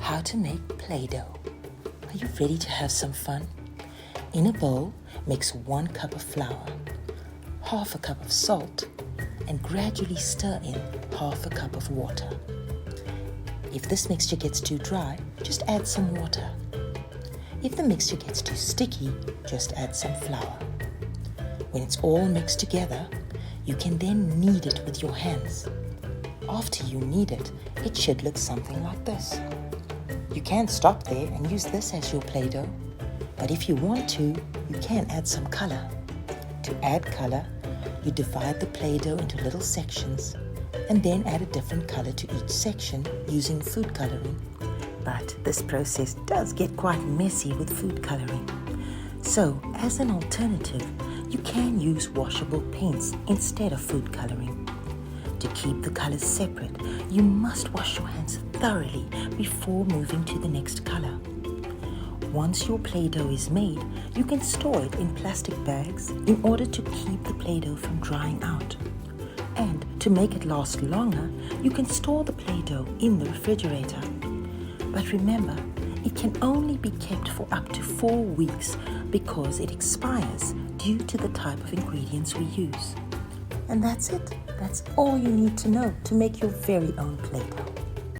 How to make Play-Doh. Are you ready to have some fun? In a bowl, mix 1 cup of flour, half a cup of salt, and gradually stir in half a cup of water. If this mixture gets too dry, just add some water. If the mixture gets too sticky, just add some flour. When it's all mixed together, you can then knead it with your hands. After you knead it, it should look something like this. You can stop there and use this as your Play-Doh, but if you want to, you can add some color. To add color, you divide the Play-Doh into little sections and then add a different color to each section using food coloring. But this process does get quite messy with food coloring. So, as an alternative, you can use washable paints instead of food coloring. To keep the colors separate, you must wash your hands thoroughly before moving to the next color. Once your Play-Doh is made, you can store it in plastic bags in order to keep the Play-Doh from drying out. And to make it last longer, you can store the Play-Doh in the refrigerator. But remember, it can only be kept for up to 4 weeks because it expires due to the type of ingredients we use. And that's it. That's all you need to know to make your very own Play-Doh.